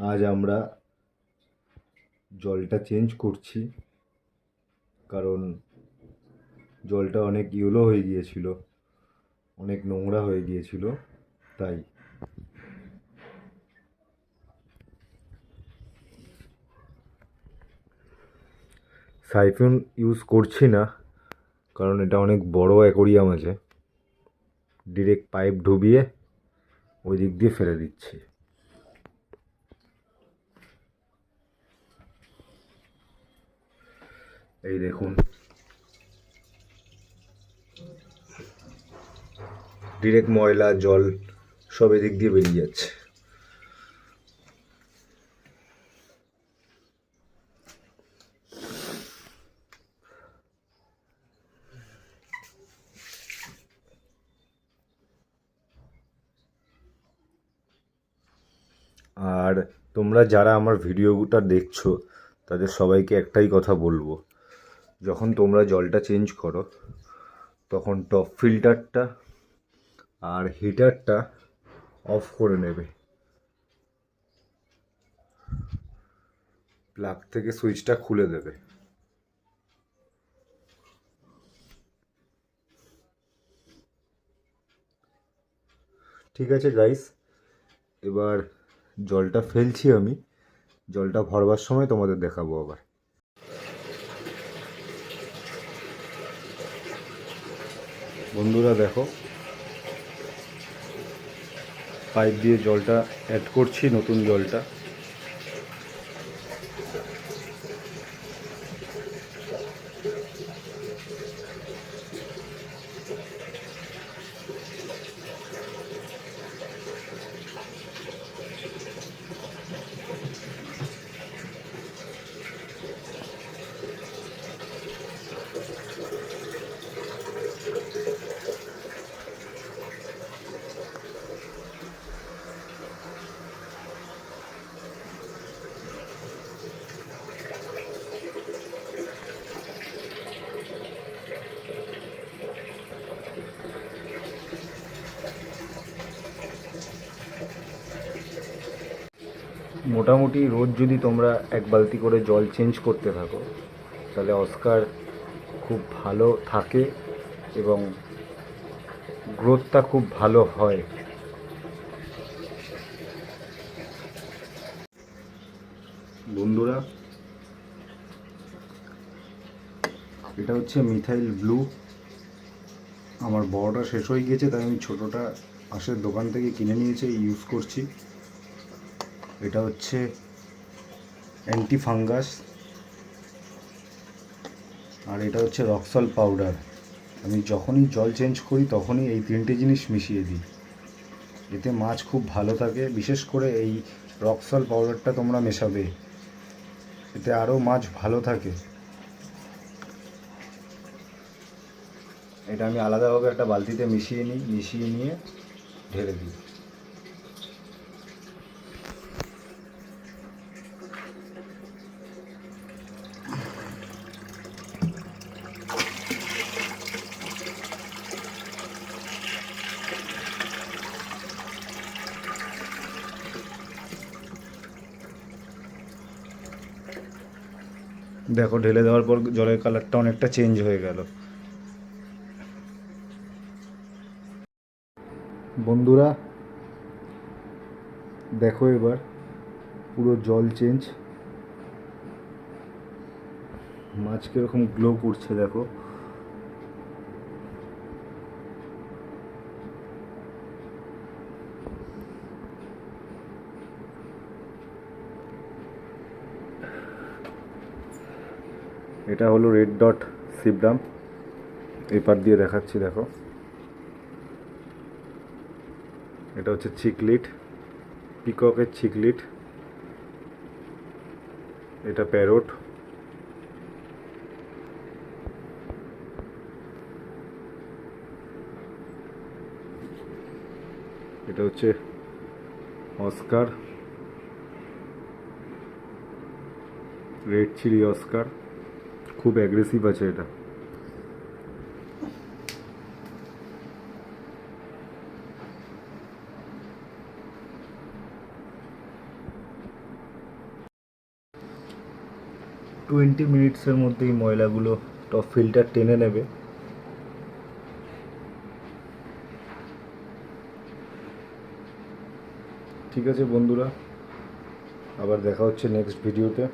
আজ আমরা জলটা চেঞ্জ করছি, কারণ জলটা অনেক ইয়েলো হয়ে গিয়েছিল, অনেক নোংরা হয়ে গিয়েছিল, তাই সাইফন ইউজ করছি না, কারণ এটা অনেক বড় অ্যাকোরিয়াম আছে। ডিরেক্ট পাইপ ঢুবিয়ে ওই দিক দিয়ে ফেলে দিচ্ছি। এই দেখুন, ডিরেক্ট ময়লা জল সব এদিক দিয়ে বেরিয়ে যাচ্ছে। আর তোমরা যারা আমার ভিডিওটা দেখছো তাদের সবাইকে একটাই কথা বলবো, যখন তোমরা জলটা চেঞ্জ করো তখন টপ ফিল্টারটা আর হিটারটা অফ করে নেবে। প্লাগ থেকে সুইচটা খুলে দেবে। ঠিক আছে গাইস, এবার জলটা ফেলছি আমি। জলটা ভরবার সময় তোমাদের দেখাবো আবার। বন্ধুরা দেখো, পাইপ দিয়ে জলটা অ্যাড করছি, নতুন জলটা। মোটামুটি রোজ যদি তোমরা এক বালতি করে জল চেঞ্জ করতে থাকো, তাহলে অস্কার খুব ভালো থাকে এবং গ্রোথটা খুব ভালো হয়। বন্ধুরা, এটা হচ্ছে মিথাইল ব্লু। আমার বড়টা শেষ হয়ে গিয়েছে, তাই আমি ছোটোটা পাশের দোকান থেকে কিনে নিয়েছি, ইউজ করছি। এটা হচ্ছে অ্যান্টি ফাঙ্গাস, আর এটা হচ্ছে রক্সল পাউডার। আমি যখনই জল চেঞ্জ করি তখনই এই তিনটে জিনিস মিশিয়ে দিই, এতে মাছ খুব ভালো থাকে। বিশেষ করে এই রক্সল পাউডারটা তোমরা মেশাবে, এতে আরও মাছ ভালো থাকে। এটা আমি আলাদাভাবে একটা বালতিতে মিশিয়ে নিয়ে ঢেলে দিই। দেখো, ঢেলে দেওয়ার পর জলের কালারটা অনেকটা চেঞ্জ হয়ে গেল। বন্ধুরা দেখো, এবার পুরো জল চেঞ্জ। মাছ কীরকম গ্লো করছে দেখো। এটা হলো রেড ডট সিবডাম, এপার দিয়ে দেখাচ্ছি দেখো। এটা হচ্ছে চিকলিট, পিককের চিকলিট। এটা প্যারট। এটা হচ্ছে অস্কার, রেড চিলি অস্কার। খুব অ্যাগ্রেসিভ আছে এটা। 20 মিনিটসের মধ্যেই ময়লাগুলো টপ ফিল্টার টেনে নেবে। ঠিক আছে বন্ধুরা, আবার দেখা হচ্ছে নেক্সট ভিডিওতে।